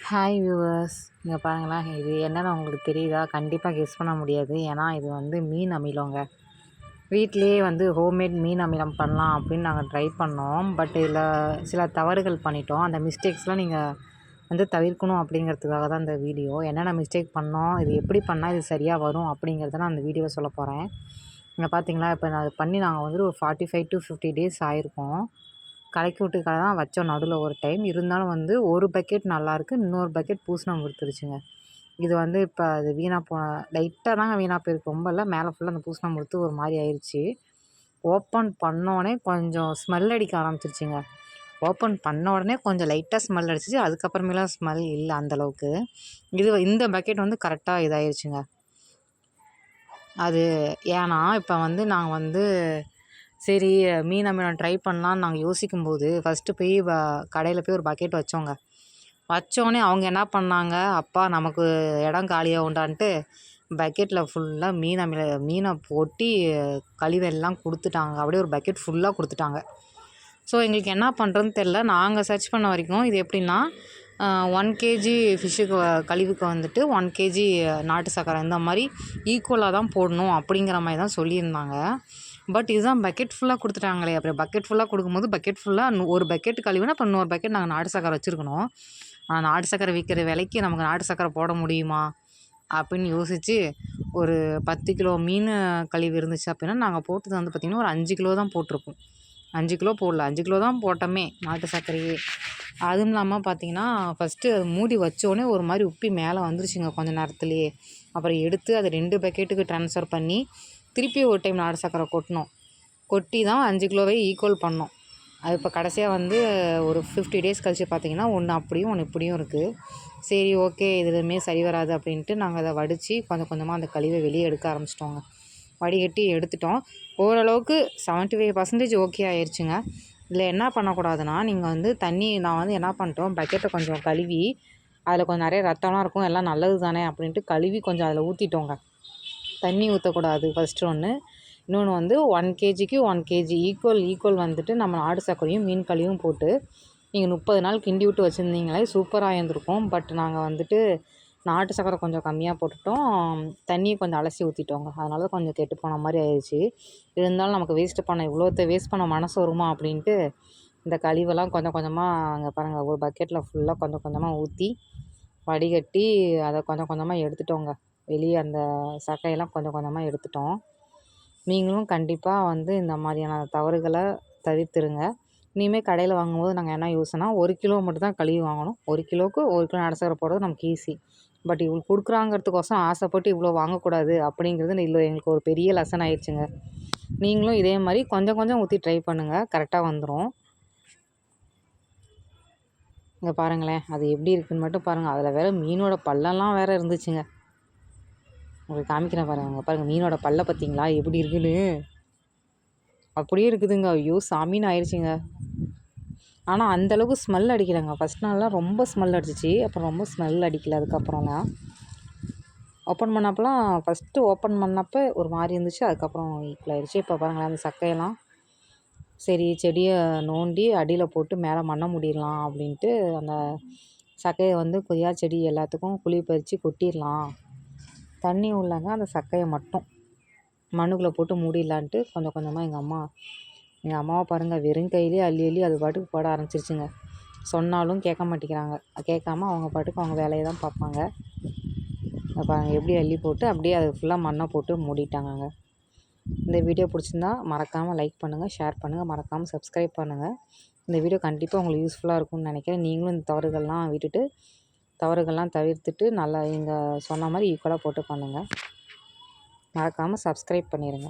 Hi viewers, இங்கே பாருங்களேன். இது என்னென்னு உங்களுக்கு தெரியுதா? கண்டிப்பாக கெஸ் பண்ண முடியாது. ஏன்னா இது வந்து மீன் அமிலங்க. வீட்டிலேயே வந்து ஹோம்மேட் மீன் அமிலம் பண்ணலாம் அப்படின்னு நாங்கள் ட்ரை பண்ணோம். பட் இதில் சில தவறுகள் பண்ணிட்டோம். அந்த மிஸ்டேக்ஸ்லாம் நீங்கள் வந்து தவிர்க்கணும் அப்படிங்கிறதுக்காக தான் இந்த வீடியோ. என்னென்ன மிஸ்டேக் பண்ணோம், இது எப்படி பண்ணால் இது சரியாக வரும் அப்படிங்கிறத நான் அந்த வீடியோவில் சொல்ல போகிறேன். இங்கே பார்த்தீங்களா, இப்போ நான் அது பண்ணி நாங்கள் வந்து ஒரு 45 to 50 டேஸ் ஆகிருக்கோம். கலக்கி விட்டுக்காக தான் வச்சோம் நடுவில் ஒரு டைம். இருந்தாலும் வந்து ஒரு பக்கெட் நல்லாயிருக்கு, இன்னொரு பக்கெட் பூசணம் கொடுத்துருச்சுங்க. இது வந்து இப்போ அது வீணாக போன லைட்டாக தாங்க வீணாக போயிருக்கு, ரொம்ப இல்லை. மேலே ஃபுல்லாக அந்த பூசணம் கொடுத்து ஒரு மாதிரி ஆயிடுச்சு. ஓப்பன் பண்ணோடனே கொஞ்சம் ஸ்மெல் அடிக்க ஆரம்பிச்சிருச்சுங்க. ஓப்பன் பண்ண உடனே கொஞ்சம் லைட்டாக ஸ்மெல் அடிச்சிச்சு. அதுக்கப்புறமேலாம் ஸ்மெல் இல்லை அந்தளவுக்கு. இந்த பக்கெட் வந்து கரெக்டாக இதாகிடுச்சுங்க. அது ஏன்னா இப்போ வந்து நாங்கள் வந்து சரி மீன் அமிலம் ட்ரை பண்ணலான்னு நாங்கள் யோசிக்கும்போது ஃபஸ்ட்டு போய் கடையில் போய் ஒரு பக்கெட் வச்சோங்க. வச்சோடனே அவங்க என்ன பண்ணாங்க, அப்பா நமக்கு இடம் காலியாக உண்டான்ட்டு பக்கெட்டில் ஃபுல்லாக மீனை போட்டு கழிவெல்லாம் கொடுத்துட்டாங்க. அப்படியே ஒரு பக்கெட் ஃபுல்லாக கொடுத்துட்டாங்க. ஸோ எங்களுக்கு என்ன பண்ணுறதுன்னு தெரில. நாங்கள் சர்ச் பண்ண வரைக்கும் இது எப்படின்னா 1 kg ஃபிஷ்ஷுக்கு கழிவுக்கு வந்துட்டு 1 kg நாட்டு சர்க்கரை இந்த மாதிரி ஈக்குவலாக தான் போடணும் அப்படிங்கிற மாதிரி தான் சொல்லியிருந்தாங்க. பட் இதுதான் பக்கெட் ஃபுல்லாக கொடுத்துட்டாங்களே. அப்புறம் பக்கெட் ஃபுல்லாக கொடுக்கும்போது பக்கெட் ஃபுல்லாக ஒரு பக்கெட் கழிவுனா இப்போ இன்னொரு பக்கெட் நாங்கள் நாட்டு சர்க்கரை வச்சுருக்கணும். நாட்டு சர்க்கரை விற்கிற விலைக்கு நமக்கு நாட்டு சர்க்கரை போட முடியுமா அப்படின்னு யோசித்து ஒரு 10 கிலோ மீன் கழிவு இருந்துச்சு அப்படின்னா நாங்கள் போட்டது வந்து பார்த்திங்கன்னா ஒரு 5 கிலோ தான் போட்டிருப்போம். 5 கிலோ போடல, 5 கிலோ தான் போட்டோமே நாட்டு சர்க்கரையே. அதுவும் இல்லாமல் பார்த்திங்கன்னா ஃபஸ்ட்டு அது மூடி வச்சோடனே ஒரு மாதிரி உப்பி மேலே வந்துருச்சுங்க கொஞ்சம் நேரத்துலேயே. அப்புறம் எடுத்து அதை 2 பக்கெட்டுக்கு ட்ரான்ஸ்ஃபர் பண்ணி திருப்பி ஒரு டைம் நாட்டு சர்க்கரை கொட்டி தான் 5 கிலோவே ஈக்குவல் பண்ணோம். அது இப்போ கடைசியாக வந்து ஒரு 50 டேஸ் கழித்து பார்த்திங்கன்னா ஒன்று அப்படியும் ஒன்று இப்படியும் இருக்குது. சரி ஓகே, இதுலேயுமே சரி வராது அப்படின்ட்டு நாங்கள் அதை வடித்து கொஞ்சம் கொஞ்சமாக அந்த கழிவை வெளியே எடுக்க ஆரம்பிச்சிட்டோங்க. வடிகட்டி எடுத்துட்டோம். ஓரளவுக்கு 75% ஓகே ஆயிடுச்சுங்க. இதில் என்ன பண்ணக்கூடாதுன்னா, நீங்கள் வந்து நான் வந்து என்ன பண்ணிட்டோம், பக்கெட்டை கொஞ்சம் கழுவி அதில் கொஞ்சம் நிறைய ரத்தம்லாம் இருக்கும், எல்லாம் நல்லது தானே அப்படின்ட்டு கழுவி கொஞ்சம் அதில் ஊற்றிட்டோங்க. தண்ணி ஊற்றக்கூடாது ஃபஸ்ட்டு ஒன்று. இன்னொன்று வந்து 1 kgக்கு 1 kg ஈக்குவல் வந்துட்டு நம்ம ஆடு சர்க்கரையும் மீன் கழிவும் போட்டு நீங்கள் 30 நாள் கிண்டி விட்டு வச்சுருந்தீங்களே சூப்பராக இருந்திருக்கும். பட் நாங்கள் வந்துட்டு நாட்டு சர்க்கரை கொஞ்சம் கம்மியாக போட்டுட்டோம், தண்ணியை கொஞ்சம் அலசி ஊற்றிட்டோங்க. அதனால கொஞ்சம் கெட்டு போன மாதிரி ஆயிடுச்சு. இருந்தாலும் நமக்கு இவ்வளோத்த வேஸ்ட் பண்ண மனசு வருமா அப்படின்ட்டு இந்த கழிவெல்லாம் கொஞ்சம் கொஞ்சமாக அங்கே பாருங்கள் ஒரு பக்கெட்டில் ஃபுல்லாக கொஞ்சம் கொஞ்சமாக ஊற்றி வடிகட்டி அதை கொஞ்சம் கொஞ்சமாக எடுத்துட்டோங்க. வெளியே அந்த சக்கையெல்லாம் கொஞ்சம் கொஞ்சமாக எடுத்துட்டோம். நீங்களும் கண்டிப்பாக வந்து இந்த மாதிரியான தவறுகளை தவிர்த்துருங்க. இனிமேல் கடையில் வாங்கும்போது நாங்கள் என்ன யோசனை, 1 கிலோ மட்டும் தான் கழுவி வாங்கணும். 1 கிலோவுக்கு 1 கிலோ நாட்டு சர்க்கரை போடுறது நமக்கு ஈஸி. பட் இவ்வளோ கொடுக்குறாங்கிறதுக்கோசம் ஆசைப்பட்டு இவ்வளோ வாங்கக்கூடாது அப்படிங்கிறது இதில் எங்களுக்கு ஒரு பெரிய லெசன் ஆயிடுச்சுங்க. நீங்களும் இதே மாதிரி கொஞ்சம் கொஞ்சம் ஊற்றி ட்ரை பண்ணுங்கள், கரெக்டாக வந்துடும். இங்கே பாருங்களேன், அது எப்படி இருக்குதுன்னு மட்டும் பாருங்கள். அதில் வேறு மீனோட பல்லெல்லாம் வேறு இருந்துச்சுங்க. உங்களுக்கு காமிக்கிறேன் பாருங்கள். பாருங்கள் மீனோட பல்லை பார்த்தீங்களா எப்படி இருக்குன்னு. அப்படியே இருக்குதுங்க. ஐயோ சாமின்னு ஆயிடுச்சுங்க. ஆனால் அந்தளவுக்கு ஸ்மெல் அடிக்கலைங்க. ஃபஸ்ட் நாள்லாம் ரொம்ப ஸ்மெல் அடிச்சிச்சு, அப்புறம் ரொம்ப ஸ்மெல் அடிக்கல. அதுக்கப்புறம்லாம் ஓப்பன் பண்ணப்பெல்லாம் ஃபஸ்ட்டு ஓப்பன் பண்ணப்போ ஒரு மாதிரி இருந்துச்சு, அதுக்கப்புறம் ஈக்குவல் ஆயிடுச்சு. இப்போ பாருங்களேன் அந்த சக்கையெல்லாம் சரி செடியை நோண்டி அடியில் போட்டு மேலே மண்ணை மூடிடலாம் அப்படின்ட்டு அந்த சக்கையை வந்து கொய்யா செடி எல்லாத்துக்கும் குழி பறித்து கொட்டிடலாம். தண்ணி உள்ளங்க அந்த சக்கையை மட்டும் மண்ணுக்குள்ளே போட்டு மூடிடலான்ட்டு கொஞ்சம் கொஞ்சமாக எங்கள் அம்மாவை பாருங்கள் வெறும் கையிலே அள்ளி அது பாட்டுக்கு போட ஆரம்பிச்சிருச்சுங்க. சொன்னாலும் கேட்க மாட்டேங்கிறாங்க. கேட்காம அவங்க பாட்டுக்கு அவங்க வேலையை தான் பார்ப்பாங்க. பாருங்கள் எப்படி அள்ளி போட்டு அப்படியே அது ஃபுல்லாக மண்ணை போட்டு மூடிட்டாங்கங்க. இந்த வீடியோ பிடிச்சிருந்தா மறக்காமல் லைக் பண்ணுங்கள், ஷேர் பண்ணுங்கள், மறக்காமல் சப்ஸ்கிரைப் பண்ணுங்கள். இந்த வீடியோ கண்டிப்பாக உங்களுக்கு யூஸ்ஃபுல்லாக இருக்கும்னு நினைக்கிறேன். நீங்களும் இந்த தவறுகள்லாம் தவிர்த்துட்டு நல்லா சொன்ன மாதிரி ஈக்குவலாக போட்டு பண்ணுங்கள். மறக்காமல் சப்ஸ்கிரைப் பண்ணிடுங்க.